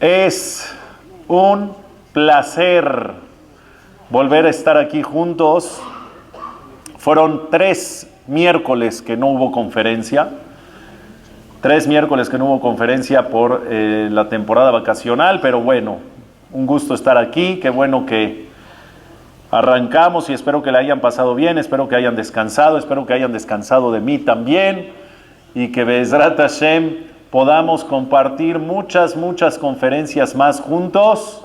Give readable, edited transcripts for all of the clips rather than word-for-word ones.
Es un placer volver a estar aquí juntos. Fueron 3 miércoles que no hubo conferencia. 3 miércoles que no hubo conferencia por la temporada vacacional, pero bueno, un gusto estar aquí. Qué bueno que arrancamos y espero que la hayan pasado bien, espero que hayan descansado de mí también y que Be'ezrat Hashem podamos compartir muchas conferencias más juntos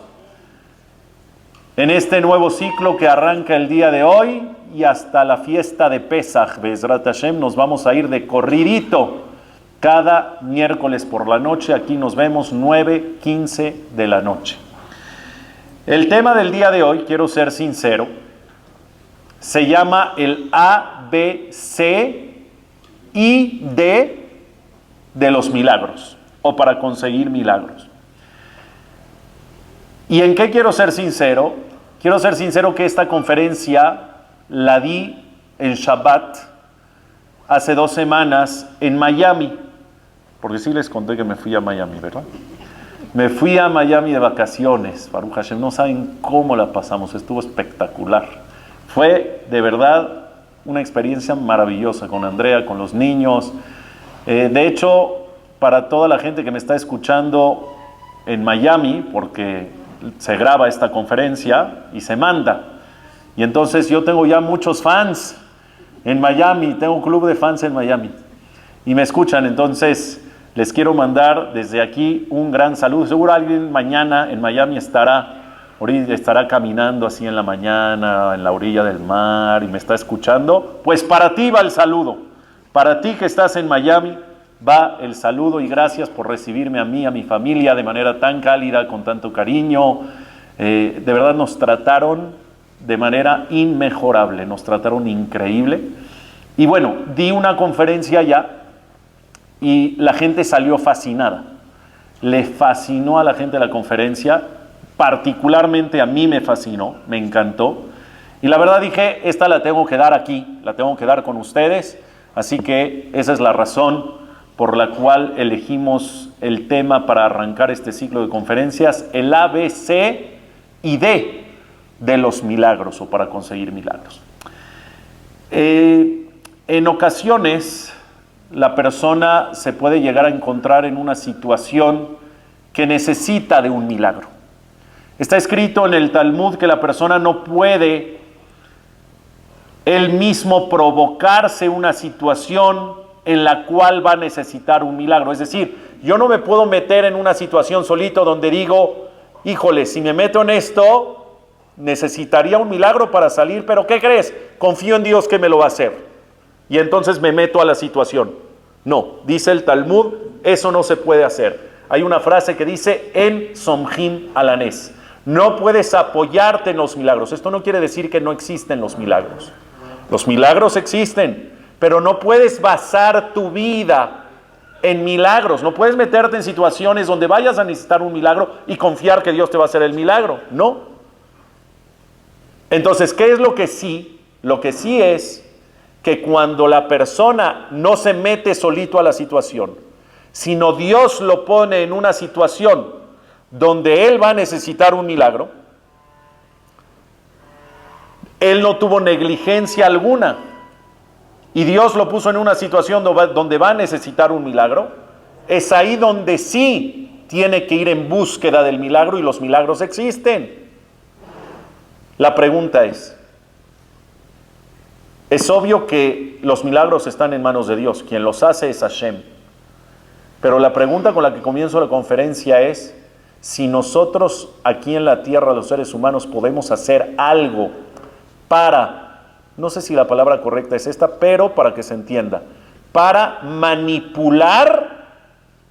en este nuevo ciclo que arranca el día de hoy y hasta la fiesta de Pesaj. Be'ezrat Hashem nos vamos a ir de corridito cada miércoles por la noche. Aquí nos vemos 9:15 de la noche. El tema del día de hoy, quiero ser sincero, se llama el A, B, C y D de los milagros, o para conseguir milagros. ¿Y en qué quiero ser sincero? Quiero ser sincero que esta conferencia la di en Shabbat hace 2 semanas en Miami, porque sí les conté que me fui a Miami, ¿verdad? Me fui a Miami de vacaciones, Baruch Hashem, no saben cómo la pasamos, estuvo espectacular. Fue de verdad una experiencia maravillosa con Andrea, con los niños. De hecho, para toda la gente que me está escuchando en Miami, porque se graba esta conferencia y se manda, y entonces yo tengo ya muchos fans en Miami, tengo un club de fans en Miami, y me escuchan, entonces les quiero mandar desde aquí un gran saludo. Seguro alguien mañana en Miami estará caminando así en la mañana, en la orilla del mar, y me está escuchando. Pues para ti va el saludo. Para ti que estás en Miami va el saludo, y gracias por recibirme a mí, a mi familia, de manera tan cálida, con tanto cariño. De verdad nos trataron de manera inmejorable, nos trataron increíble. Y bueno, di una conferencia allá y la gente salió fascinada. Le fascinó a la gente la conferencia, particularmente a mí me fascinó, me encantó. Y la verdad dije, esta la tengo que dar aquí, la tengo que dar con ustedes. Así que esa es la razón por la cual elegimos el tema para arrancar este ciclo de conferencias, el A, B, C y D de los milagros, o para conseguir milagros. En ocasiones la persona se puede llegar a encontrar en una situación que necesita de un milagro. Está escrito en el Talmud que la persona no puede él mismo provocarse una situación en la cual va a necesitar un milagro. Es decir, yo no me puedo meter en una situación solito donde digo, híjole, si me meto en esto, necesitaría un milagro para salir, pero ¿qué crees? Confío en Dios que me lo va a hacer. Y entonces me meto a la situación. No, dice el Talmud, eso no se puede hacer. Hay una frase que dice, en somjim alanes. No puedes apoyarte en los milagros. Esto no quiere decir que no existen los milagros. Los milagros existen, pero no puedes basar tu vida en milagros. No puedes meterte en situaciones donde vayas a necesitar un milagro y confiar que Dios te va a hacer el milagro. No. Entonces, ¿qué es lo que sí? Lo que sí es que cuando la persona no se mete solito a la situación, sino Dios lo pone en una situación donde él va a necesitar un milagro, él no tuvo negligencia alguna, y Dios lo puso en una situación donde va a necesitar un milagro, es ahí donde sí tiene que ir en búsqueda del milagro, y los milagros existen. La pregunta es obvio que los milagros están en manos de Dios, quien los hace es Hashem. Pero la pregunta con la que comienzo la conferencia es, si nosotros aquí en la tierra, los seres humanos, podemos hacer algo para, no sé si la palabra correcta es esta, pero para que se entienda, para manipular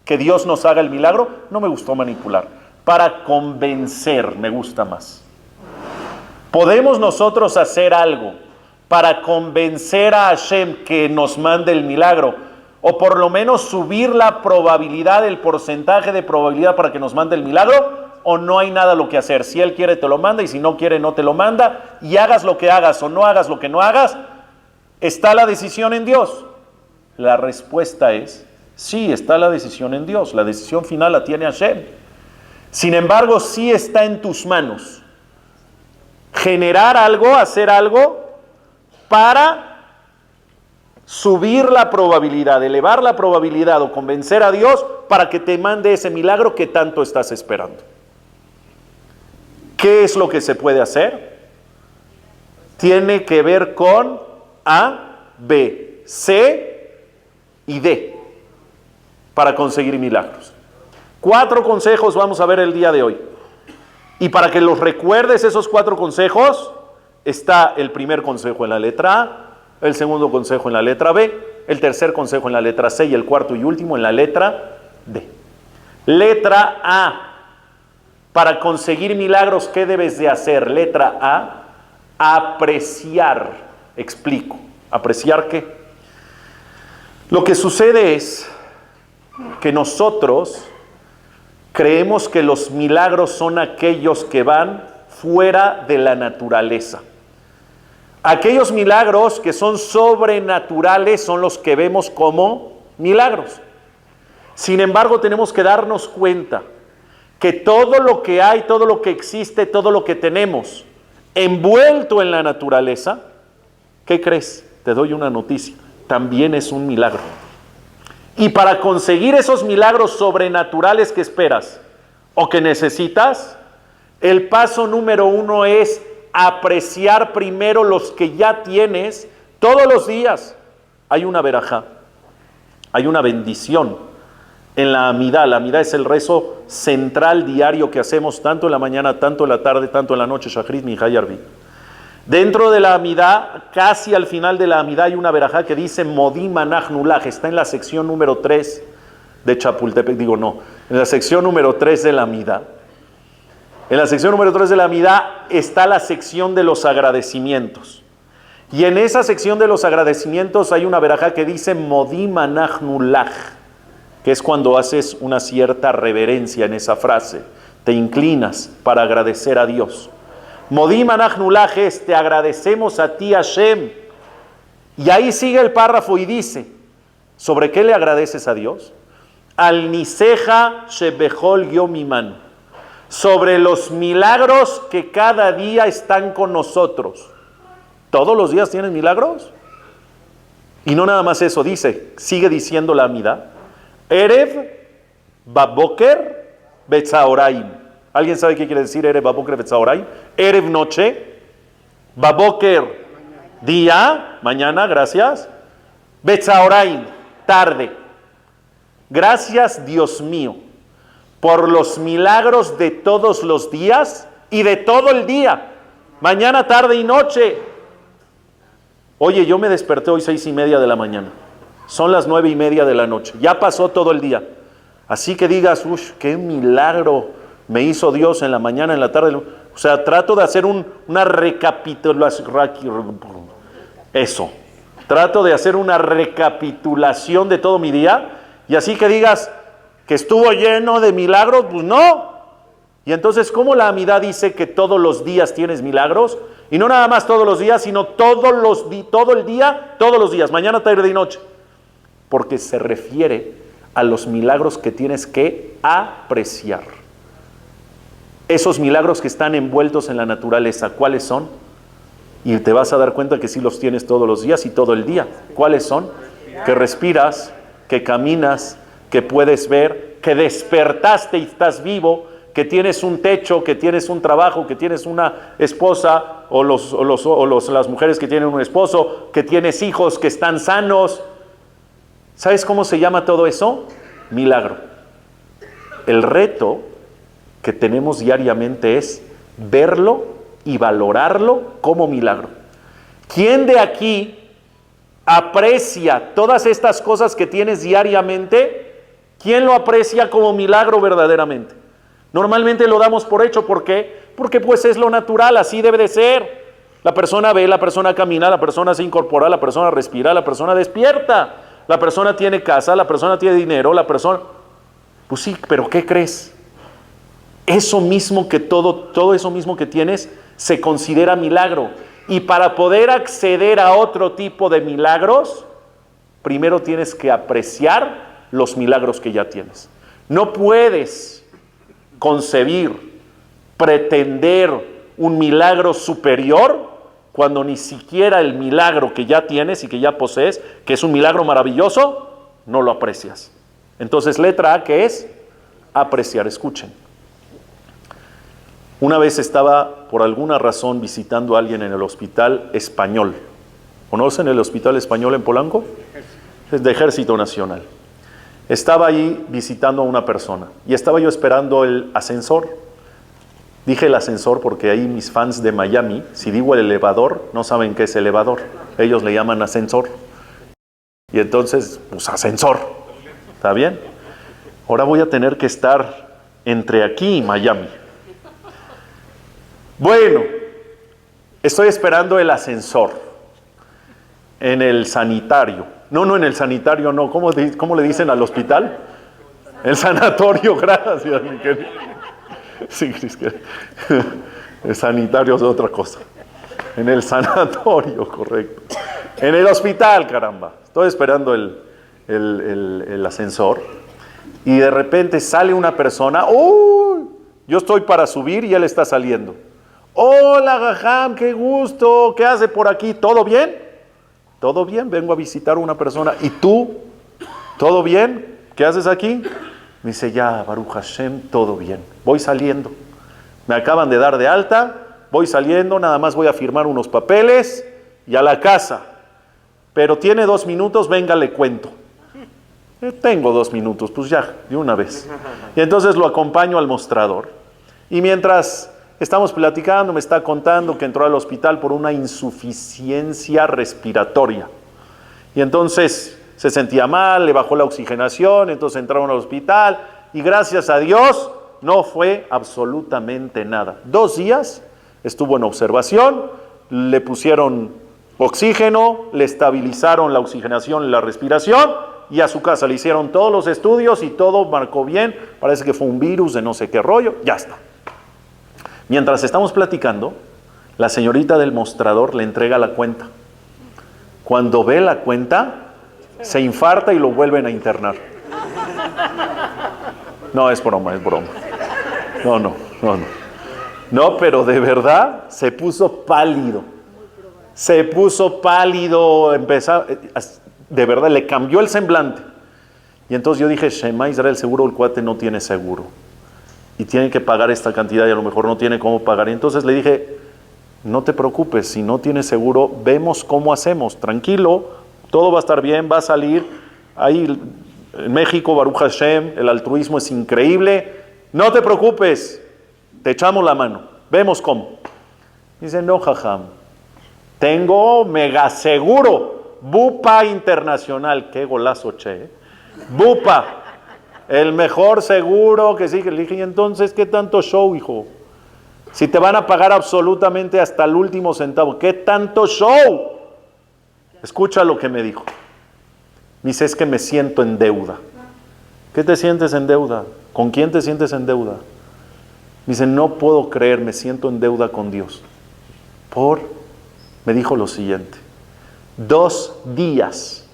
que Dios nos haga el milagro. No me gustó manipular, para convencer, me gusta más. ¿Podemos nosotros hacer algo para convencer a Hashem que nos mande el milagro? O por lo menos subir la probabilidad, el porcentaje de probabilidad para que nos mande el milagro, o no hay nada lo que hacer. Si Él quiere te lo manda, y si no quiere no te lo manda, y hagas lo que hagas o no hagas lo que no hagas, ¿está la decisión en Dios? La respuesta es, sí, está la decisión en Dios, la decisión final la tiene Hashem. Sin embargo, sí está en tus manos generar algo, hacer algo para subir la probabilidad, elevar la probabilidad o convencer a Dios para que te mande ese milagro que tanto estás esperando. ¿Qué es lo que se puede hacer? Tiene que ver con A, B, C y D para conseguir milagros. 4 consejos vamos a ver el día de hoy. Y para que los recuerdes esos 4 consejos, está el primer consejo en la letra A, el segundo consejo en la letra B, el tercer consejo en la letra C y el cuarto y último en la letra D. Letra A. Para conseguir milagros, ¿qué debes de hacer? Letra A. Apreciar. Explico. ¿Apreciar qué? Lo que sucede es que nosotros creemos que los milagros son aquellos que van fuera de la naturaleza. Aquellos milagros que son sobrenaturales son los que vemos como milagros. Sin embargo, tenemos que darnos cuenta que todo lo que hay, todo lo que existe, todo lo que tenemos envuelto en la naturaleza, ¿qué crees? Te doy una noticia, también es un milagro. Y para conseguir esos milagros sobrenaturales que esperas o que necesitas, el paso número 1 es apreciar primero los que ya tienes todos los días. Hay una verajá, hay una bendición en la amidá. La amidá es el rezo central diario que hacemos tanto en la mañana, tanto en la tarde, tanto en la noche, Shachrit, Minjá y Arvit. Dentro de la amidá, casi al final de la amidá, hay una verajá que dice Modim Anach Nulaj. Está en la sección número 3 de Chapultepec, en la sección número 3 de la amidá. En la sección número 3 de la amidá está la sección de los agradecimientos. Y en esa sección de los agradecimientos hay una verajá que dice Modim Anach Nulaj, que es cuando haces una cierta reverencia en esa frase. Te inclinas para agradecer a Dios. Modim Anach Nulaj es, te agradecemos a ti, Hashem. Y ahí sigue el párrafo y dice, ¿sobre qué le agradeces a Dios? Al Niseja Shebechol Yom Imanu, sobre los milagros que cada día están con nosotros. ¿Todos los días tienes milagros? Y no nada más eso, dice, sigue diciendo la amidá, Erev Baboker Betzaoraim. ¿Alguien sabe qué quiere decir Erev Baboker Betzaoraim? Erev noche, Baboker día, mañana, gracias. Betzaoraim, tarde. Gracias, Dios mío, por los milagros de todos los días y de todo el día, mañana, tarde y noche. Oye, yo me desperté hoy 6:30 de la mañana, son las 9:30 de la noche, ya pasó todo el día. Así que digas, uff, qué milagro me hizo Dios en la mañana, en la tarde. O sea, trato de hacer una recapitulación. Trato de hacer una recapitulación de todo mi día. Y así que digas que estuvo lleno de milagros, pues no. Y entonces, ¿cómo la amidad dice que todos los días tienes milagros? Y no nada más todos los días, sino todo el día, todos los días, mañana, tarde y noche. Porque se refiere a los milagros que tienes que apreciar. Esos milagros que están envueltos en la naturaleza, ¿cuáles son? Y te vas a dar cuenta que sí los tienes todos los días y todo el día. ¿Cuáles son? Que respiras, que caminas, que puedes ver, que despertaste y estás vivo, que tienes un techo, que tienes un trabajo, que tienes una esposa o las mujeres que tienen un esposo, que tienes hijos que están sanos. ¿Sabes cómo se llama todo eso? Milagro. El reto que tenemos diariamente es verlo y valorarlo como milagro. ¿Quién de aquí aprecia todas estas cosas que tienes diariamente? ¿Quién lo aprecia como milagro verdaderamente? Normalmente lo damos por hecho. ¿Por qué? Porque pues es lo natural, así debe de ser. La persona ve, la persona camina, la persona se incorpora, la persona respira, la persona despierta, la persona tiene casa, la persona tiene dinero, la persona... Pues sí, pero ¿qué crees? Eso mismo que todo eso mismo que tienes se considera milagro. Y para poder acceder a otro tipo de milagros, primero tienes que apreciar los milagros que ya tienes. No puedes concebir, pretender un milagro superior cuando ni siquiera el milagro que ya tienes y que ya posees, que es un milagro maravilloso, no lo aprecias. Entonces, letra A, ¿qué es? Apreciar. Escuchen. Una vez estaba, por alguna razón, visitando a alguien en el Hospital Español. ¿Conocen el Hospital Español en Polanco? Es de Ejército Nacional. Estaba ahí visitando a una persona y estaba yo esperando el ascensor. Dije el ascensor porque ahí mis fans de Miami, si digo el elevador, no saben qué es elevador. Ellos le llaman ascensor. Y entonces, pues ascensor. ¿Está bien? Ahora voy a tener que estar entre aquí y Miami. Bueno, estoy esperando el ascensor en el sanitario. No, en el sanitario no. ¿Cómo le dicen al hospital? El sanatorio, gracias, mi querido. Sí, es que el sanitario es otra cosa. En el sanatorio, correcto. En el hospital, caramba. Estoy esperando el ascensor y de repente sale una persona. ¡Uy! Yo estoy para subir y él está saliendo. Hola, Gajam, qué gusto. ¿Qué hace por aquí? ¿Todo bien? Todo bien, vengo a visitar a una persona. ¿Y tú? ¿Todo bien? ¿Qué haces aquí? Me dice, ya, Baruch Hashem, todo bien. Voy saliendo. Me acaban de dar de alta, voy saliendo, nada más voy a firmar unos papeles y a la casa. Pero tiene 2 minutos, venga, le cuento. Tengo 2 minutos, pues ya, de una vez. Y entonces lo acompaño al mostrador. Y mientras estamos platicando, me está contando que entró al hospital por una insuficiencia respiratoria. Y entonces se sentía mal, le bajó la oxigenación, entonces entraron al hospital y gracias a Dios no fue absolutamente nada. 2 días estuvo en observación, le pusieron oxígeno, le estabilizaron la oxigenación y la respiración y a su casa le hicieron todos los estudios y todo marcó bien, parece que fue un virus de no sé qué rollo, ya está. Mientras estamos platicando, la señorita del mostrador le entrega la cuenta. Cuando ve la cuenta, se infarta y lo vuelven a internar. No, es broma, es broma. No. No, pero de verdad se puso pálido. Se puso pálido, de verdad le cambió el semblante. Y entonces yo dije, Shema Israel, seguro el cuate no tiene seguro. Y tiene que pagar esta cantidad y a lo mejor no tiene cómo pagar. Y entonces le dije, no te preocupes, si no tienes seguro, vemos cómo hacemos. Tranquilo, todo va a estar bien, va a salir. Ahí en México, Baruch Hashem, el altruismo es increíble. No te preocupes, te echamos la mano, vemos cómo. Dice, no, jajam, tengo mega seguro, Bupa Internacional. Qué golazo, che. Bupa. El mejor seguro que sí. Le dije, y entonces, ¿qué tanto show, hijo? Si te van a pagar absolutamente hasta el último centavo, ¿qué tanto show? Escucha lo que me dijo. Me dice, es que me siento en deuda. ¿Qué te sientes en deuda? ¿Con quién te sientes en deuda? Me dice, no puedo creer, me siento en deuda con Dios. Me dijo lo siguiente, 2 días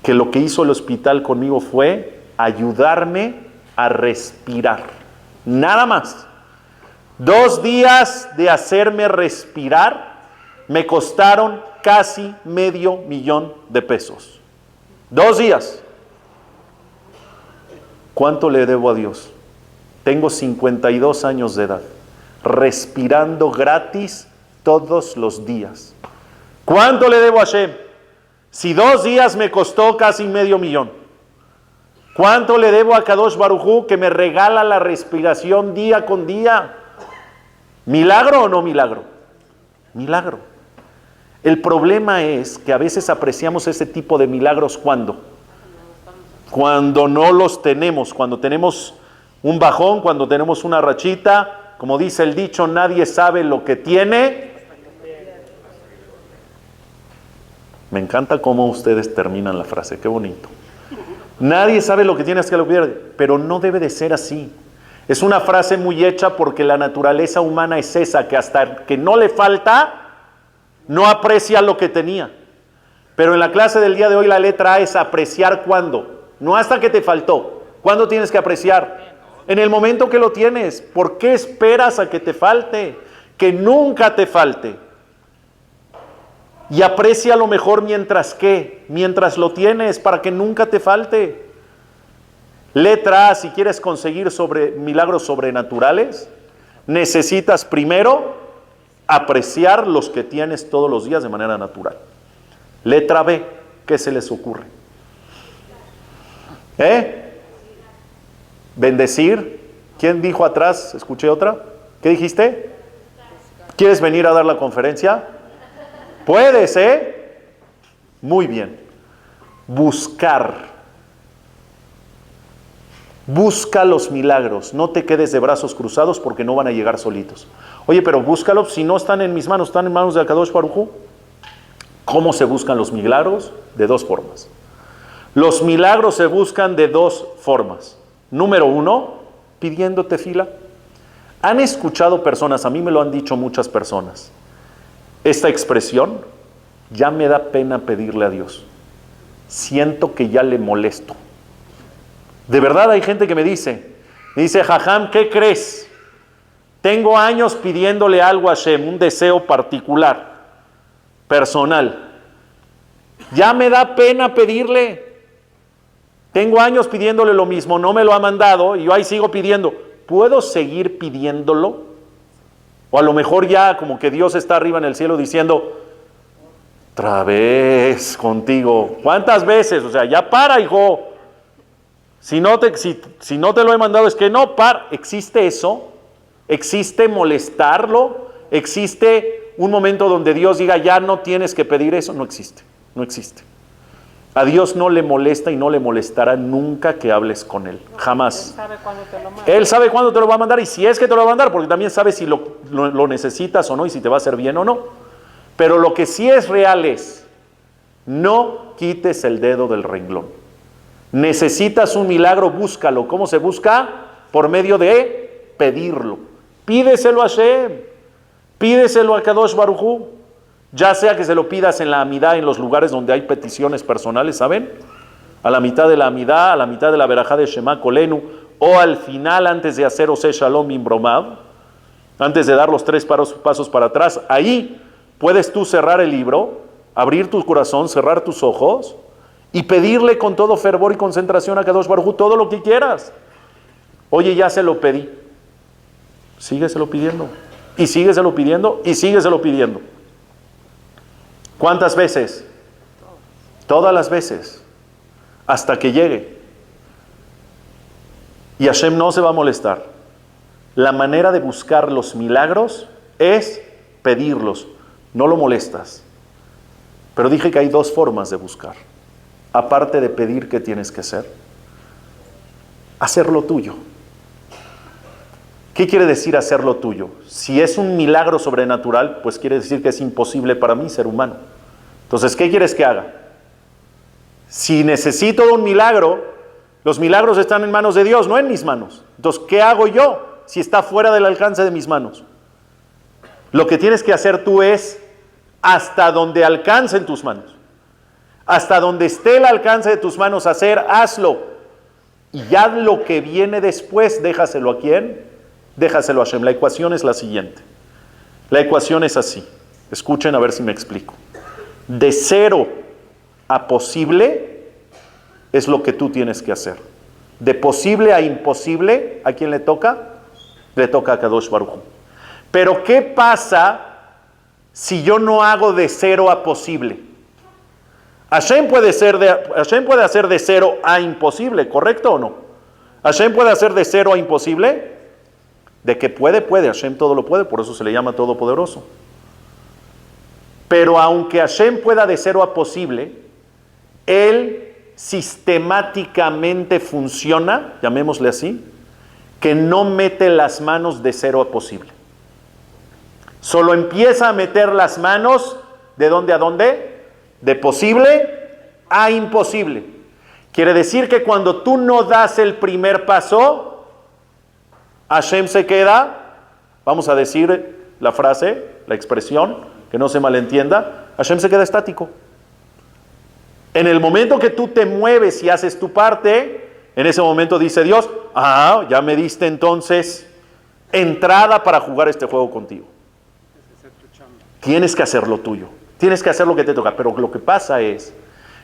que lo que hizo el hospital conmigo fue ayudarme a respirar. Nada más. 2 días de hacerme respirar me costaron casi $500,000. 2 días. ¿Cuánto le debo a Dios? Tengo 52 años de edad, respirando gratis todos los días. ¿Cuánto le debo a Hashem? Si 2 días me costó casi $500,000. ¿Cuánto le debo a Kadosh Baruj Hu que me regala la respiración día con día? ¿Milagro o no milagro? Milagro. El problema es que a veces apreciamos ese tipo de milagros cuando no los tenemos, cuando tenemos un bajón, cuando tenemos una rachita. Como dice el dicho, nadie sabe lo que tiene. Me encanta cómo ustedes terminan la frase, qué bonito. Nadie sabe lo que tiene hasta que lo pierde, pero no debe de ser así. Es una frase muy hecha porque la naturaleza humana es esa, que hasta que no le falta, no aprecia lo que tenía. Pero en la clase del día de hoy la letra A es apreciar cuándo, no hasta que te faltó. ¿Cuándo tienes que apreciar? en el momento que lo tienes. ¿Por qué esperas a que te falte? Que nunca te falte. Y aprecia lo mejor mientras lo tienes, para que nunca te falte. Letra A, si quieres conseguir milagros sobrenaturales, necesitas primero apreciar los que tienes todos los días de manera natural. Letra B, ¿qué se les ocurre? Bendecir. ¿Quién dijo atrás? Escuché otra. ¿Qué dijiste? ¿Quieres venir a dar la conferencia? Puedes, Muy bien. Buscar. Busca los milagros. No te quedes de brazos cruzados porque no van a llegar solitos. Oye, pero búscalos. Si no están en mis manos, están en manos de Akadosh Baruj Hu. ¿Cómo se buscan los milagros? De dos formas. Los milagros se buscan de dos formas. Número uno, pidiendo tefila. ¿Han escuchado personas, a mí me lo han dicho muchas personas, esta expresión? Ya me da pena pedirle a Dios. Siento que ya le molesto. De verdad hay gente que me dice, Jajam, ¿qué crees? Tengo años pidiéndole algo a Hashem, un deseo particular, personal. Ya me da pena pedirle. Tengo años pidiéndole lo mismo, no me lo ha mandado y yo ahí sigo pidiendo. ¿Puedo seguir pidiéndolo? O a lo mejor ya como que Dios está arriba en el cielo diciendo, otra vez contigo. ¿Cuántas veces? O sea, ya para, hijo. Si no te lo he mandado es que no, para. ¿Existe eso? ¿Existe molestarlo? ¿Existe un momento donde Dios diga, ya no tienes que pedir eso? No existe, no existe. A Dios no le molesta y no le molestará nunca que hables con Él. Jamás. Él sabe cuándo te lo manda. Él sabe cuándo te lo va a mandar y si es que te lo va a mandar, porque también sabe si lo necesitas o no y si te va a hacer bien o no. Pero lo que sí es real es, no quites el dedo del renglón. Necesitas un milagro, búscalo. ¿Cómo se busca? Por medio de pedirlo. Pídeselo a Hashem. Pídeselo a Kadosh Baruj Hu. Ya sea que se lo pidas en la amidá, en los lugares donde hay peticiones personales, ¿saben? A la mitad de la amidá, a la mitad de la verajá de Shema Kolenu, o al final antes de hacer Ose Shalom Bin Bromad, antes de dar los 3 pasos para atrás, ahí puedes tú cerrar el libro, abrir tu corazón, cerrar tus ojos y pedirle con todo fervor y concentración a Kadosh Baruj Hu todo lo que quieras. Oye, ya se lo pedí. Sígueselo pidiendo. Y sígueselo pidiendo y sígueselo pidiendo. ¿Cuántas veces? Todas las veces. Hasta que llegue. Y Hashem no se va a molestar. La manera de buscar los milagros es pedirlos. No lo molestas. Pero dije que hay dos formas de buscar. Aparte de pedir, ¿qué tienes que hacer? Hacerlo tuyo. ¿Qué quiere decir hacerlo tuyo? Si es un milagro sobrenatural, pues quiere decir que es imposible para mí, ser humano. Entonces, ¿qué quieres que haga? Si necesito un milagro, los milagros están en manos de Dios, no en mis manos. Entonces, ¿qué hago yo si está fuera del alcance de mis manos? Lo que tienes que hacer tú es hasta donde alcance en tus manos. Hasta donde esté el alcance de tus manos hacer, hazlo. Y ya lo que viene después, déjaselo a quién. Déjaselo a Hashem. La ecuación es la siguiente. La ecuación es así. Escuchen a ver si me explico. De 0 a posible es lo que tú tienes que hacer. De posible a imposible, ¿a quién le toca? Le toca a Kadosh Baruj Hu. Pero ¿qué pasa si yo no hago de 0 a posible? Hashem puede hacer de 0 a imposible, ¿correcto o no? Hashem puede hacer de 0 a imposible. De que puede, Hashem todo lo puede, por eso se le llama todopoderoso. Pero aunque Hashem pueda de 0 a posible, Él sistemáticamente funciona, llamémosle así, que no mete las manos de 0 a posible. Solo empieza a meter las manos, ¿de dónde a dónde? De posible a imposible. Quiere decir que cuando tú no das el primer paso, Hashem se queda, vamos a decir la frase, la expresión, que no se malentienda, Hashem se queda estático. En el momento que tú te mueves y haces tu parte, En ese momento dice Dios, ya me diste entonces entrada para jugar este juego contigo. Tienes que hacer lo tuyo, tienes que hacer lo que te toca. Pero lo que pasa es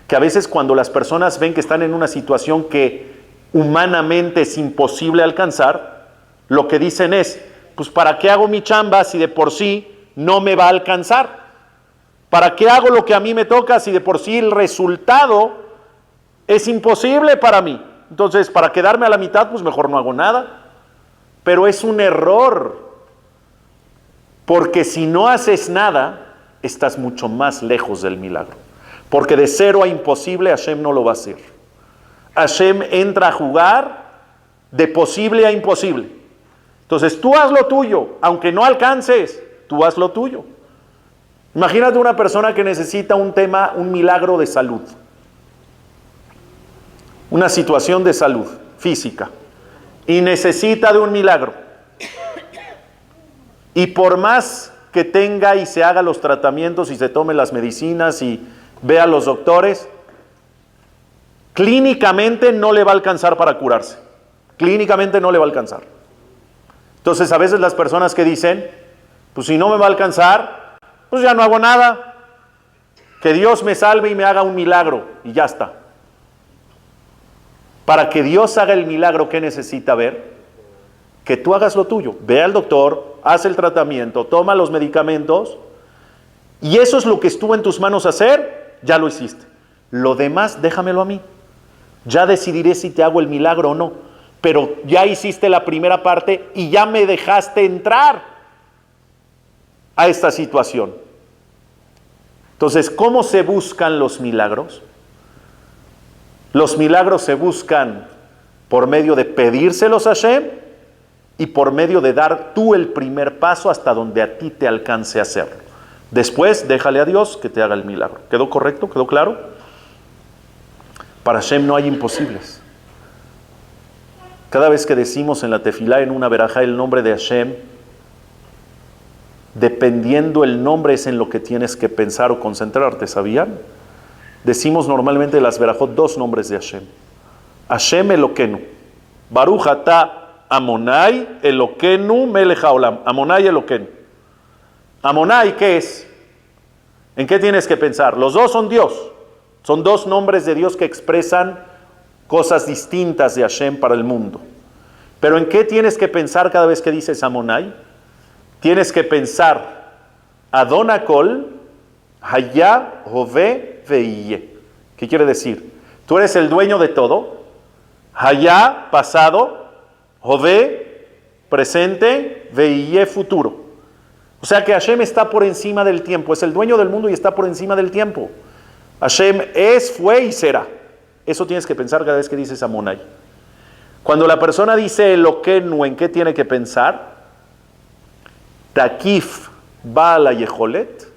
que a veces cuando las personas ven que están en una situación que humanamente es imposible alcanzar, lo que dicen es, pues ¿para qué hago mi chamba si de por sí no me va a alcanzar? ¿Para qué hago lo que a mí me toca si de por sí el resultado es imposible para mí? Entonces, para quedarme a la mitad, pues mejor no hago nada. Pero es un error, porque si no haces nada, estás mucho más lejos del milagro. Porque de cero a imposible, Hashem no lo va a hacer. Hashem entra a jugar de posible a imposible. Entonces, tú haz lo tuyo, aunque no alcances, tú haz lo tuyo. Imagínate una persona que necesita un milagro de salud, una situación de salud física, y necesita de un milagro. Y por más que tenga y se haga los tratamientos y se tome las medicinas y vea a los doctores, clínicamente no le va a alcanzar para curarse. Clínicamente no le va a alcanzar. Entonces, a veces las personas que dicen, pues si no me va a alcanzar, pues ya no hago nada. Que Dios me salve y me haga un milagro y ya está. Para que Dios haga el milagro, ¿qué necesita ver? Que tú hagas lo tuyo. Ve al doctor, haz el tratamiento, toma los medicamentos, y eso es lo que estuvo en tus manos hacer, ya lo hiciste. Lo demás, déjamelo a mí. Ya decidiré si te hago el milagro o no. Pero ya hiciste la primera parte y ya me dejaste entrar a esta situación. Entonces, ¿cómo se buscan los milagros? Los milagros se buscan por medio de pedírselos a Hashem y por medio de dar tú el primer paso hasta donde a ti te alcance a hacerlo. Después, déjale a Dios que te haga el milagro. ¿Quedó correcto? ¿Quedó claro? Para Hashem no hay imposibles. Cada vez que decimos en la tefilá, en una verajá, el nombre de Hashem, dependiendo el nombre es en lo que tienes que pensar o concentrarte, ¿sabían? Decimos normalmente en las verajot 2 nombres de Hashem. Hashem Eloquenu. Baruch atah Amonai Eloquenu melech haolam. Amonai Eloquenu. Amonai, ¿qué es? ¿En qué tienes que pensar? Los dos son Dios. Son dos nombres de Dios que expresan cosas distintas de Hashem para el mundo. Pero ¿en qué tienes que pensar cada vez que dices Amonai? Tienes que pensar Adon Hakol, Hayá, Hové, Veiyé. ¿Qué quiere decir? Tú eres el dueño de todo. Hayá, pasado. Hové, presente. Veiyé, futuro. O sea que Hashem está por encima del tiempo. Es el dueño del mundo y está por encima del tiempo. Hashem es, fue y será. Eso tienes que pensar cada vez que dices Amonai. Cuando la persona dice Eloquenu, ¿en qué tiene que pensar? Takif Baal Yeholet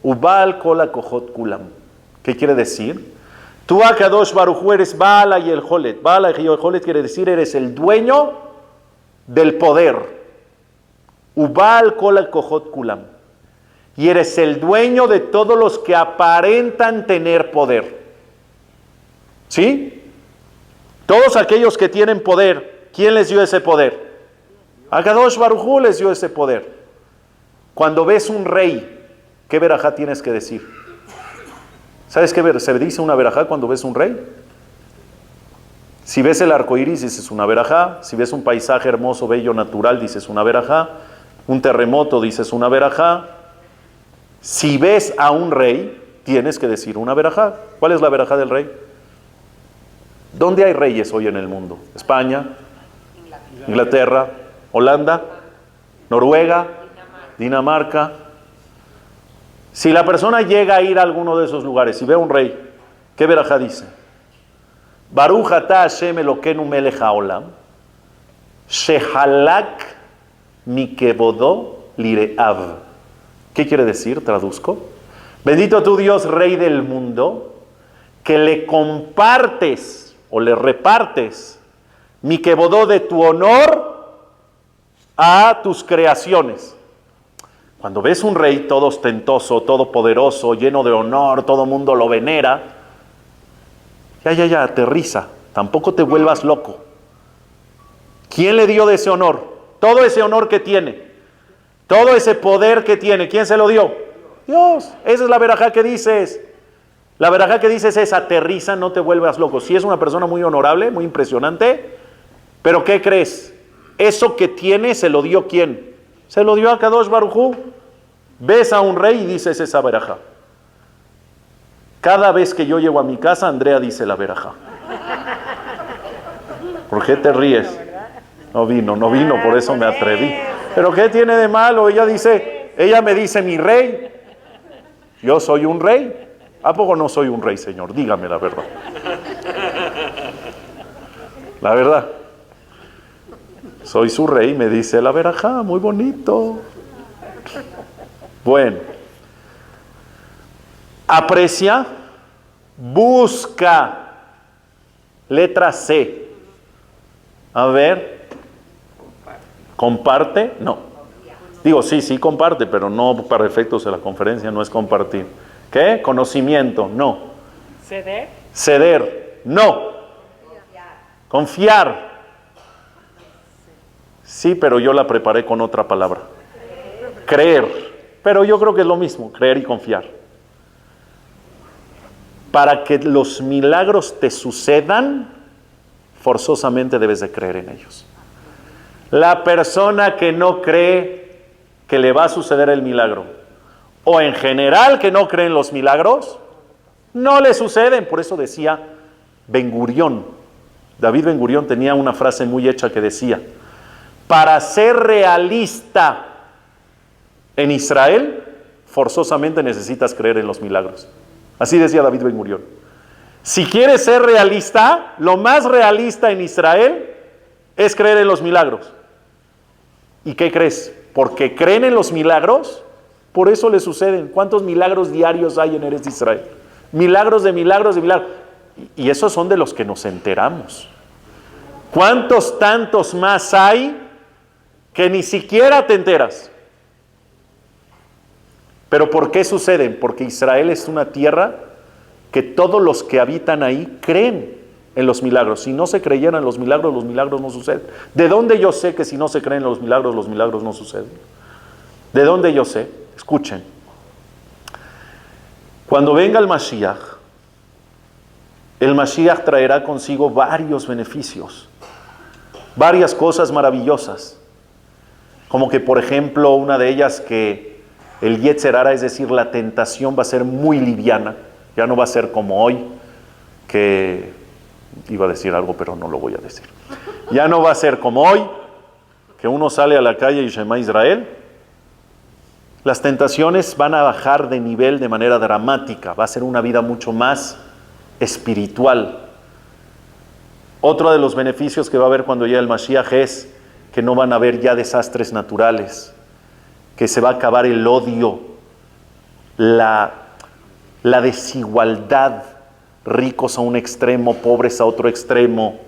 Ubal Kol HaKochot Kulam. ¿Qué quiere decir? Tú, Akadosh Baruj Hu, eres Baal Yeholet. Baal Yeholet quiere decir eres el dueño del poder. Ubal Kol HaKochot Kulam. Y eres el dueño de todos los que aparentan tener poder. ¿Sí? Todos aquellos que tienen poder, ¿quién les dio ese poder? Akadosh Baruj Hu les dio ese poder. Cuando ves un rey, ¿qué verajá tienes que decir? ¿Sabes qué se dice una verajá cuando ves un rey? Si ves el arco iris, dices una verajá. Si ves un paisaje hermoso, bello, natural, dices una verajá. Un terremoto, dices una verajá. Si ves a un rey, tienes que decir una verajá. ¿Cuál es la verajá del rey? ¿Dónde hay reyes hoy en el mundo? España, Inglaterra, Holanda, Noruega, Dinamarca. Si la persona llega a ir a alguno de esos lugares y ve a un rey, ¿qué verajá dice? Baruch atah Hashem Eloquenu melech haolam, shehalak mikebodó lireav. ¿Qué quiere decir? Traduzco. Bendito tú, Dios, Rey del mundo, que le compartes o le repartes mikebodó de tu honor a tus creaciones. Cuando ves un rey todo ostentoso, todopoderoso, lleno de honor, todo mundo lo venera, ya, aterriza. Tampoco te vuelvas loco. ¿Quién le dio de ese honor? Todo ese honor que tiene, todo ese poder que tiene, ¿quién se lo dio? Dios. Esa es la verajá que dices. La verajá que dices es aterriza, no te vuelvas loco. Si es una persona muy honorable, muy impresionante, pero ¿qué crees? Eso que tiene se lo dio ¿quién? Se lo dio a Kadosh Baruj Hu. Ves a un rey y dices esa verajá. Cada vez que yo llego a mi casa, Andrea dice la verajá. ¿Por qué te ríes? No vino, por eso me atreví. ¿Pero qué tiene de malo? Ella me dice mi rey. Yo soy un rey. ¿A poco no soy un rey, Señor? Dígame la verdad. La verdad. Soy su rey, me dice la verajá, muy bonito. Bueno. Aprecia, busca. Letra C. A ver. ¿Comparte? No. Digo, sí, comparte, pero no para efectos de la conferencia, no es compartir. ¿Qué? Conocimiento, no. Ceder, no. Confiar. Sí, pero yo la preparé con otra palabra. Creer. Pero yo creo que es lo mismo, creer y confiar. Para que los milagros te sucedan, forzosamente debes de creer en ellos. La persona que no cree que le va a suceder el milagro, o en general que no cree en los milagros, no le suceden. Por eso decía Ben Gurión, David Ben Gurión tenía una frase muy hecha que decía: para ser realista en Israel, forzosamente necesitas creer en los milagros. Así decía David Ben Gurión. Si quieres ser realista, lo más realista en Israel es creer en los milagros. ¿Y qué crees? Porque creen en los milagros, por eso le suceden. ¿Cuántos milagros diarios hay en Eretz Israel? Milagros de milagros de milagros. Y esos son de los que nos enteramos. ¿Cuántos tantos más hay que ni siquiera te enteras? ¿Pero por qué suceden? Porque Israel es una tierra que todos los que habitan ahí creen en los milagros. Si no se creyeran en los milagros no suceden. ¿De dónde yo sé que si no se creen en los milagros no suceden? ¿De dónde yo sé? Escuchen. Cuando venga el Mashiach traerá consigo varios beneficios, varias cosas maravillosas. Como que, por ejemplo, una de ellas que el Yetzer Hara, es decir, la tentación, va a ser muy liviana. Ya no va a ser como hoy, que iba a decir algo, pero no lo voy a decir. Ya no va a ser como hoy, que uno sale a la calle y Shema Israel. Las tentaciones van a bajar de nivel de manera dramática. Va a ser una vida mucho más espiritual. Otro de los beneficios que va a haber cuando llegue el Mashiach es que no van a haber ya desastres naturales, que se va a acabar el odio, la desigualdad, ricos a un extremo, pobres a otro extremo,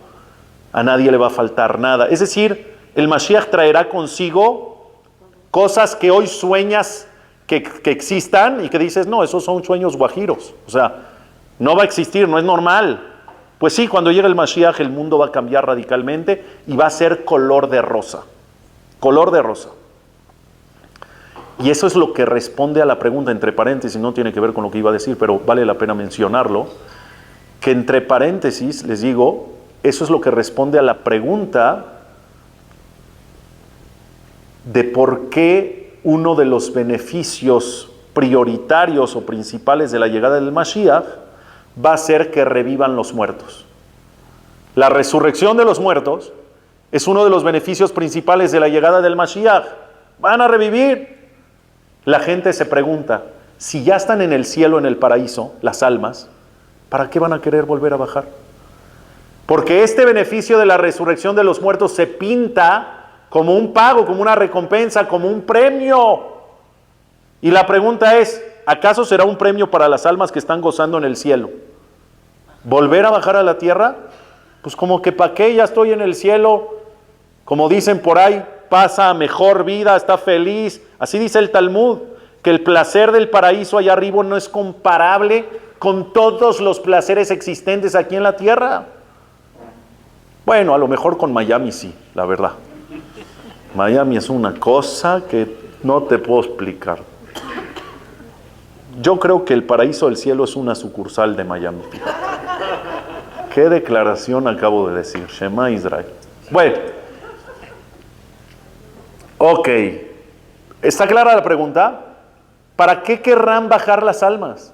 a nadie le va a faltar nada. Es decir, el Mashiach traerá consigo cosas que hoy sueñas que existan y que dices, no, esos son sueños guajiros, o sea, no va a existir, no es normal. Pues sí, cuando llegue el Mashiach el mundo va a cambiar radicalmente y va a ser color de rosa, color de rosa. Y eso es lo que responde a la pregunta, entre paréntesis, no tiene que ver con lo que iba a decir, pero vale la pena mencionarlo, que entre paréntesis, les digo, eso es lo que responde a la pregunta de por qué uno de los beneficios prioritarios o principales de la llegada del Mashiach va a ser que revivan los muertos. La resurrección de los muertos es uno de los beneficios principales de la llegada del Mashiach. Van a revivir. La gente se pregunta, si ya están en el cielo, en el paraíso, las almas, ¿para qué van a querer volver a bajar? Porque este beneficio de la resurrección de los muertos se pinta como un pago, como una recompensa, como un premio. Y la pregunta es, ¿acaso será un premio para las almas que están gozando en el cielo? ¿Volver a bajar a la tierra? Pues como que ¿para qué? Ya estoy en el cielo, como dicen por ahí, pasa mejor vida, está feliz. Así dice el Talmud, que el placer del paraíso allá arriba no es comparable con todos los placeres existentes aquí en la tierra. Bueno, a lo mejor con Miami sí, la verdad. Miami es una cosa que no te puedo explicar. Yo creo que el paraíso del cielo es una sucursal de Miami. ¿Qué declaración acabo de decir? Shema Israel. Bueno. Ok. ¿Está clara la pregunta? ¿Para qué querrán bajar las almas?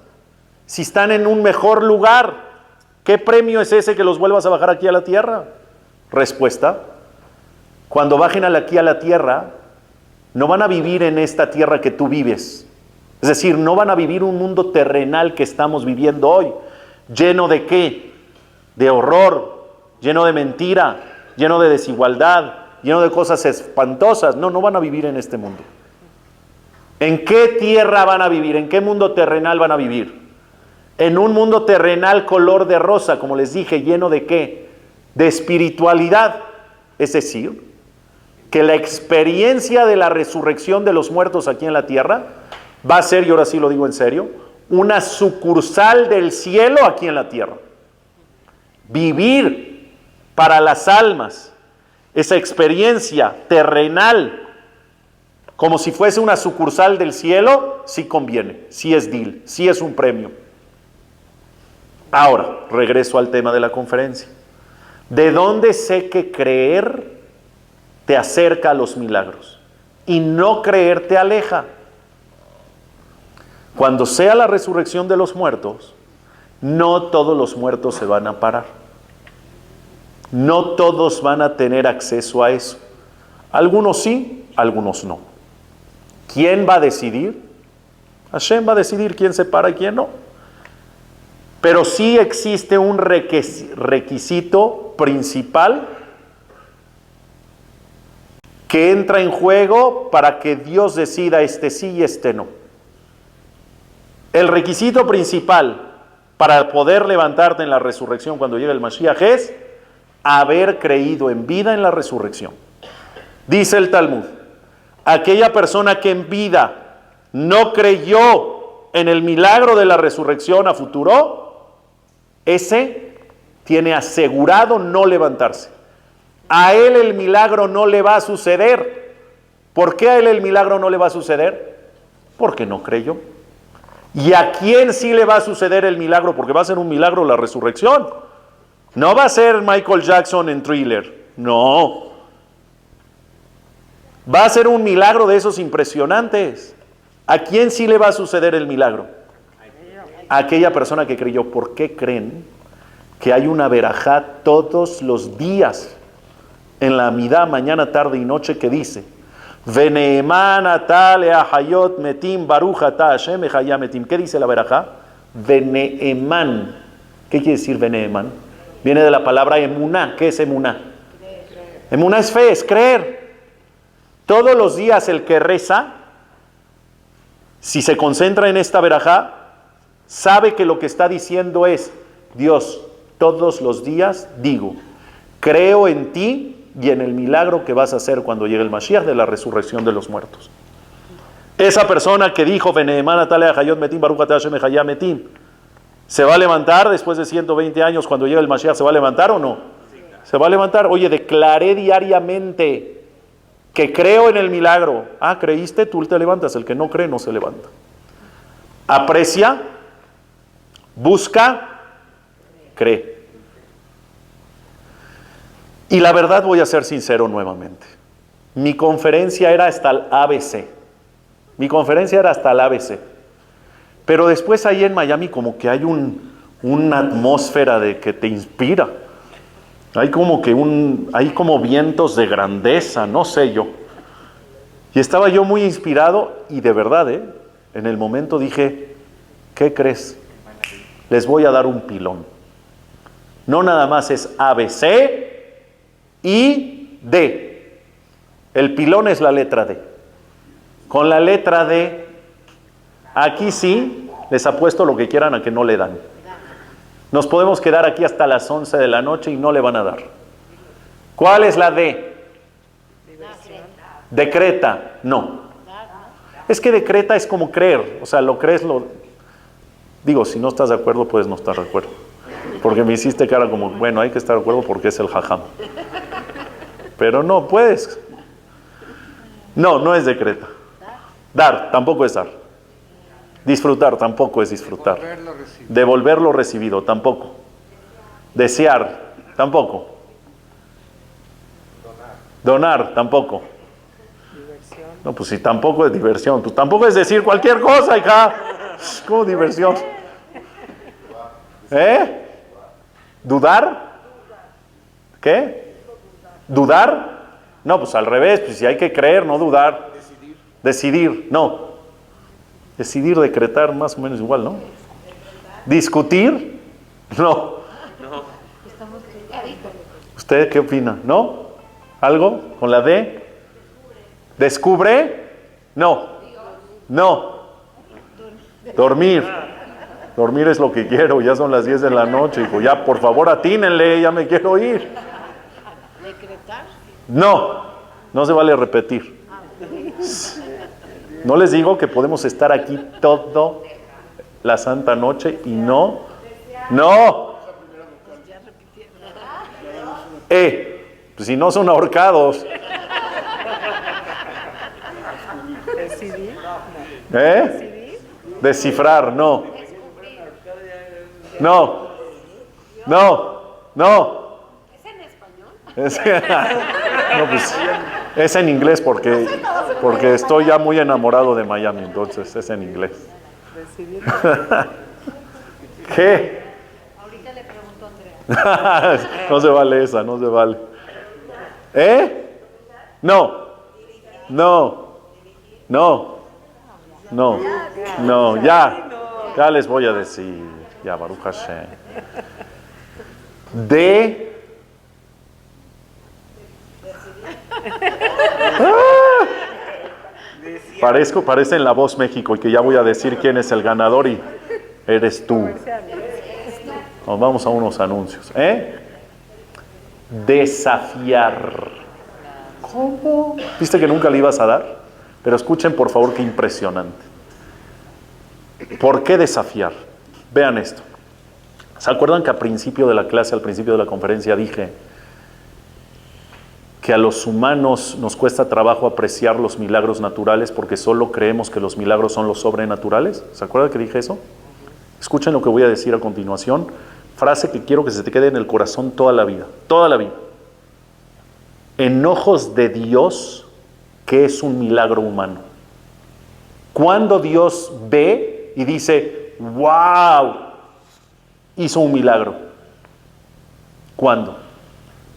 Si están en un mejor lugar, ¿qué premio es ese que los vuelvas a bajar aquí a la tierra? Respuesta. Cuando bajen aquí a la tierra, no van a vivir en esta tierra que tú vives. Es decir, no van a vivir un mundo terrenal que estamos viviendo hoy. ¿Lleno de qué? De horror, lleno de mentira, lleno de desigualdad, lleno de cosas espantosas. No, no van a vivir en este mundo. ¿En qué tierra van a vivir? ¿En qué mundo terrenal van a vivir? En un mundo terrenal color de rosa, como les dije, lleno de ¿qué? De espiritualidad. Es decir, que la experiencia de la resurrección de los muertos aquí en la tierra va a ser, y ahora sí lo digo en serio, una sucursal del cielo aquí en la tierra. Vivir para las almas esa experiencia terrenal como si fuese una sucursal del cielo, sí conviene, sí es deal, sí es un premio. Ahora, regreso al tema de la conferencia. ¿De dónde sé que creer te acerca a los milagros y no creer te aleja? Cuando sea la resurrección de los muertos, no todos los muertos se van a parar. No todos van a tener acceso a eso. Algunos sí, algunos no. ¿Quién va a decidir? Hashem va a decidir quién se para y quién no. Pero sí existe un requisito principal que entra en juego para que Dios decida este sí y este no. El requisito principal para poder levantarte en la resurrección cuando llegue el Mashiach es haber creído en vida en la resurrección. Dice el Talmud, aquella persona que en vida no creyó en el milagro de la resurrección a futuro, ese tiene asegurado no levantarse. A él el milagro no le va a suceder. ¿Por qué a él el milagro no le va a suceder? Porque no creyó. ¿Y a quién sí le va a suceder el milagro? Porque va a ser un milagro la resurrección. No va a ser Michael Jackson en Thriller. No. Va a ser un milagro de esos impresionantes. ¿A quién sí le va a suceder el milagro? A aquella persona que creyó. ¿Por qué creen que hay una verajá todos los días en la Amidá, mañana, tarde y noche, que dice: Veneeman ata leahayot metim baruch ata Hashem echaya metim? ¿Qué dice la verajá? Veneeman. ¿Qué quiere decir Veneeman? Viene de la palabra emuná. ¿Qué es emuná? Emuná es fe, es creer. Todos los días el que reza, si se concentra en esta verajá, sabe que lo que está diciendo es: Dios, todos los días digo, creo en ti y en el milagro que vas a hacer cuando llegue el Mashiach de la resurrección de los muertos. Esa persona que dijo, Veneeman ata leahayot metim baruch ata Hashem echaya metim, ¿se va a levantar después de 120 años cuando llegue el Mashiach? ¿Se va a levantar o no? Se va a levantar. Oye, declaré diariamente que creo en el milagro. Ah, ¿creíste? Tú te levantas. El que no cree no se levanta. Aprecia, busca, cree. Y la verdad, voy a ser sincero nuevamente. Mi conferencia era hasta el ABC. Mi conferencia era hasta el ABC. Pero después ahí en Miami como que hay una atmósfera de que te inspira. Hay como que hay como vientos de grandeza, no sé yo. Y estaba yo muy inspirado y de verdad, en el momento dije, ¿qué crees? Les voy a dar un pilón. No nada más es ABC y D. El pilón es la letra D. Con la letra D, aquí sí, les apuesto lo que quieran a que no le dan. Nos podemos quedar aquí hasta las 11 de la noche y no le van a dar. ¿Cuál es la D? Decreta. No. Es que decreta es como creer. O sea, lo crees, digo, si no estás de acuerdo, puedes no estar de acuerdo. Porque me hiciste cara como, bueno, hay que estar de acuerdo porque es el jajam. Pero no puedes. No, no es decreta. Dar, tampoco es dar. Disfrutar, tampoco es disfrutar. Devolver lo recibido, tampoco. Desear, tampoco. Donar, tampoco. No, pues si tampoco es diversión. Pues tampoco es decir cualquier cosa, hija. ¿Cómo diversión? ¿Dudar? ¿Qué? ¿Dudar? No, pues al revés, pues si hay que creer, no dudar. Decidir, no. Decidir, decretar, más o menos igual, ¿no? Discutir, no. ¿Usted qué opina? ¿No? ¿Algo con la D? ¿Descubre? No. No. Dormir. Dormir es lo que quiero, ya son las 10 de la noche, hijo. Ya, por favor, atínenle, ya me quiero ir. ¿Decretar? No, no se vale repetir. No les digo que podemos estar aquí toda la santa noche y no. Pues si no son ahorcados. Descifrar, no. No. ¿Es en español? No, pues es en inglés porque estoy ya muy enamorado de Miami, entonces es en inglés. ¿Qué? Ahorita le pregunto a Andrea. No se vale esa, no se vale. No, ya les voy a decir, ya Baruch Hashem. Parece en La Voz México y que ya voy a decir quién es el ganador y eres tú. Nos vamos a unos anuncios. Desafiar. ¿Cómo? ¿Viste que nunca le ibas a dar? Pero escuchen por favor qué impresionante. ¿Por qué desafiar? Vean esto. ¿Se acuerdan que al principio de la clase, al principio de la conferencia dije que a los humanos nos cuesta trabajo apreciar los milagros naturales porque solo creemos que los milagros son los sobrenaturales? ¿Se acuerdan que dije eso? Escuchen lo que voy a decir a continuación. Frase que quiero que se te quede en el corazón toda la vida. Toda la vida. En ojos de Dios, ¿qué es un milagro humano? Cuando Dios ve y dice, ¡wow! Hizo un milagro. ¿Cuándo?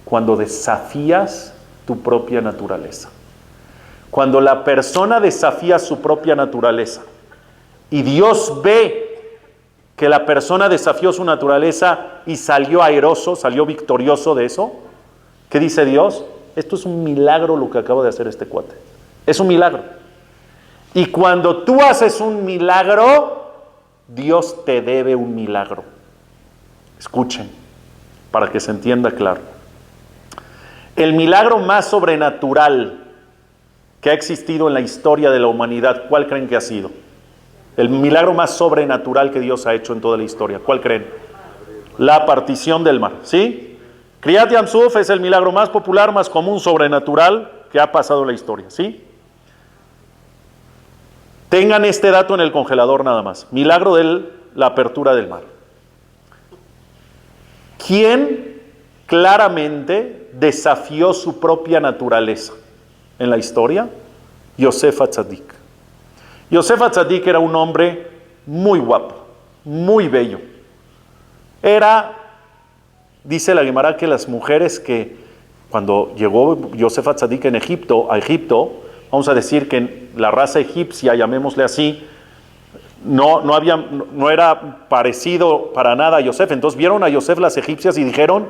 Cuando desafías tu propia naturaleza. Cuando la persona desafía su propia naturaleza y Dios ve que la persona desafió su naturaleza y salió airoso, salió victorioso de eso, ¿qué dice Dios? Esto es un milagro lo que acaba de hacer este cuate. Es un milagro. Y cuando tú haces un milagro, Dios te debe un milagro. Escuchen, para que se entienda claro. El milagro más sobrenatural que ha existido en la historia de la humanidad, ¿cuál creen que ha sido? El milagro más sobrenatural que Dios ha hecho en toda la historia, ¿cuál creen? La partición del mar, ¿sí? Kriyat Yam Suf es el milagro más popular, más común, sobrenatural que ha pasado en la historia, ¿sí? Tengan este dato en el congelador nada más. Milagro de la apertura del mar. ¿Quién claramente desafió su propia naturaleza en la historia? Yosef Atzadik. Yosef Atzadik era un hombre muy guapo, muy bello. Dice la Gemara que las mujeres que cuando llegó Yosef Atzadik a Egipto, vamos a decir que la raza egipcia, llamémosle así, no era parecido para nada a Yosef. Entonces vieron a Yosef las egipcias y dijeron,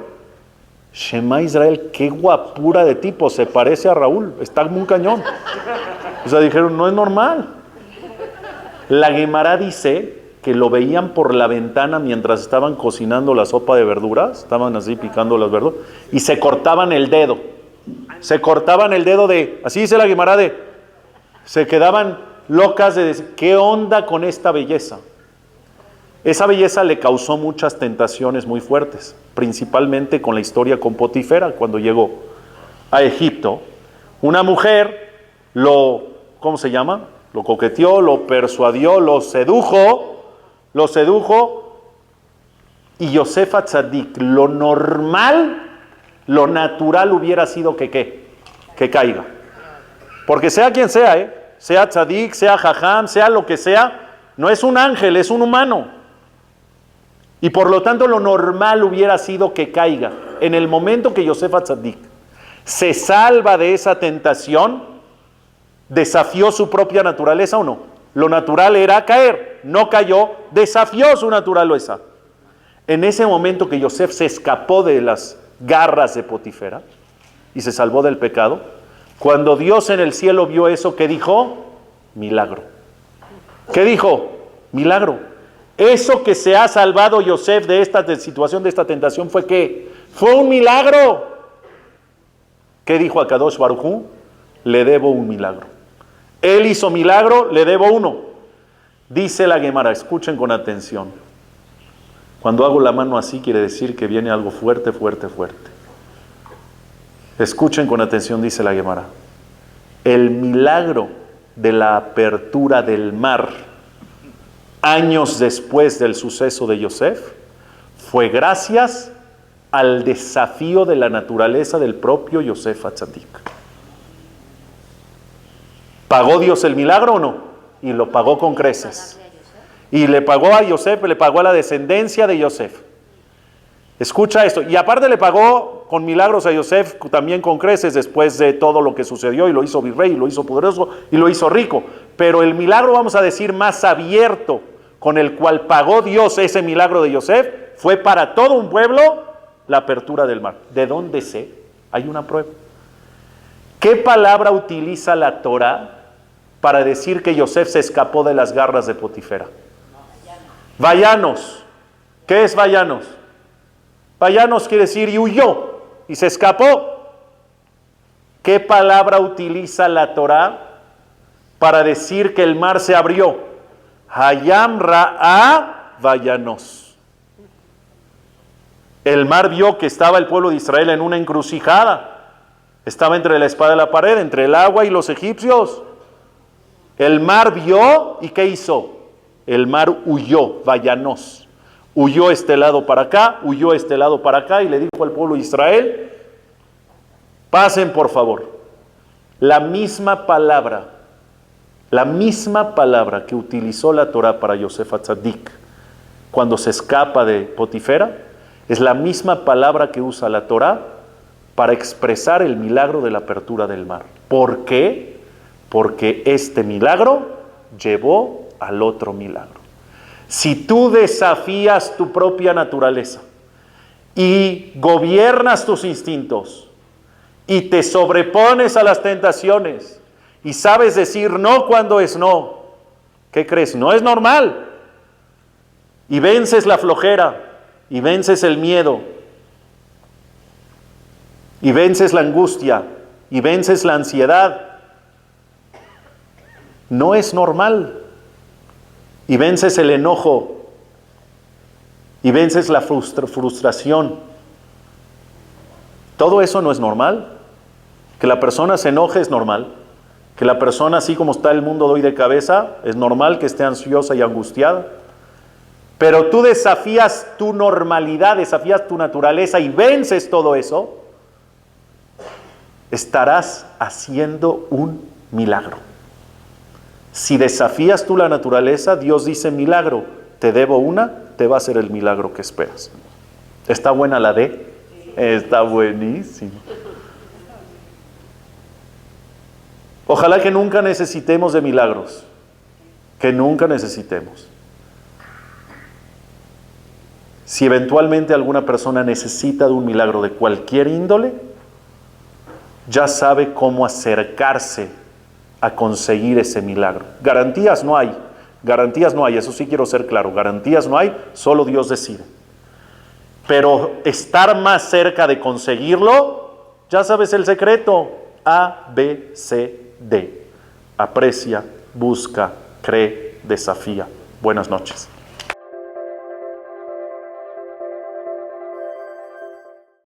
Shema Israel, qué guapura de tipo, se parece a Raúl, está muy cañón. O sea, dijeron, no es normal. La Gemara dice que lo veían por la ventana mientras estaban cocinando la sopa de verduras, estaban así picando las verduras, y se cortaban el dedo. Así dice la Gemara, se quedaban locas de decir, ¿qué onda con esta belleza? Esa belleza le causó muchas tentaciones muy fuertes, principalmente con la historia con Potifera, cuando llegó a Egipto. Una mujer ¿cómo se llama? Lo coqueteó, lo persuadió, lo sedujo, y Yosef Atzadik, lo normal, lo natural hubiera sido que caiga. Porque sea quien sea, sea Tzadik, sea Jajam, sea lo que sea, no es un ángel, es un humano. Y por lo tanto lo normal hubiera sido que caiga. En el momento que Yosef Atzadik se salva de esa tentación, ¿desafió su propia naturaleza o no? Lo natural era caer, no cayó, desafió su naturaleza. En ese momento que Yosef se escapó de las garras de Potifera y se salvó del pecado, cuando Dios en el cielo vio eso, ¿qué dijo? Milagro. ¿Qué dijo? Milagro. Eso que se ha salvado Yosef de esta situación, de esta tentación, ¿fue qué? Fue un milagro. ¿Qué dijo a Kadosh Baruj Hu? Le debo un milagro. Él hizo milagro, le debo uno. Dice la Gemara, escuchen con atención. Cuando hago la mano así, quiere decir que viene algo fuerte, fuerte, fuerte. Escuchen con atención, dice la Gemara. El milagro de la apertura del mar años después del suceso de Yosef, fue gracias al desafío de la naturaleza del propio Yosef Atzadik. ¿Pagó Dios el milagro o no? Y lo pagó con creces. Y le pagó a Yosef, le pagó a la descendencia de Yosef. Escucha esto. Y aparte le pagó con milagros a Yosef también con creces después de todo lo que sucedió, y lo hizo virrey, y lo hizo poderoso, y lo hizo rico. Pero el milagro, vamos a decir, más abierto, con el cual pagó Dios ese milagro de Yosef, fue para todo un pueblo la apertura del mar. ¿De dónde sé? Hay una prueba. ¿Qué palabra utiliza la Torah para decir que Yosef se escapó de las garras de Potifera? Vayanos. ¿Qué es vayanos? Vayanos quiere decir y huyó, y se escapó. ¿Qué palabra utiliza la Torah para decir que el mar se abrió? Hayam Ra'a Vayanos. El mar vio que estaba el pueblo de Israel en una encrucijada. Estaba entre la espada y la pared, entre el agua y los egipcios. El mar vio, ¿y qué hizo? El mar huyó, Vayanos. Huyó este lado para acá, huyó este lado para acá, y le dijo al pueblo de Israel, pasen por favor. La misma palabra que utilizó la Torah para Yosef Atzadik cuando se escapa de Potifera, es la misma palabra que usa la Torah para expresar el milagro de la apertura del mar. ¿Por qué? Porque este milagro llevó al otro milagro. Si tú desafías tu propia naturaleza y gobiernas tus instintos y te sobrepones a las tentaciones y sabes decir no cuando es no, ¿qué crees? No es normal. Y vences la flojera, y vences el miedo, y vences la angustia, y vences la ansiedad. No es normal. Y vences el enojo, y vences la frustración. Todo eso no es normal. Que la persona se enoje es normal. Que la persona, así como está el mundo de hoy de cabeza, es normal que esté ansiosa y angustiada. Pero tú desafías tu normalidad, desafías tu naturaleza y vences todo eso, estarás haciendo un milagro. Si desafías tú la naturaleza, Dios dice milagro, te debo una, te va a hacer el milagro que esperas. ¿Está buena la D? Está buenísimo. Ojalá que nunca necesitemos de milagros, que nunca necesitemos. Si eventualmente alguna persona necesita de un milagro de cualquier índole, ya sabe cómo acercarse a conseguir ese milagro. Garantías no hay, eso sí quiero ser claro, garantías no hay, solo Dios decide. Pero estar más cerca de conseguirlo, ya sabes el secreto, A, B, C, D. Aprecia, busca, cree, desafía. Buenas noches.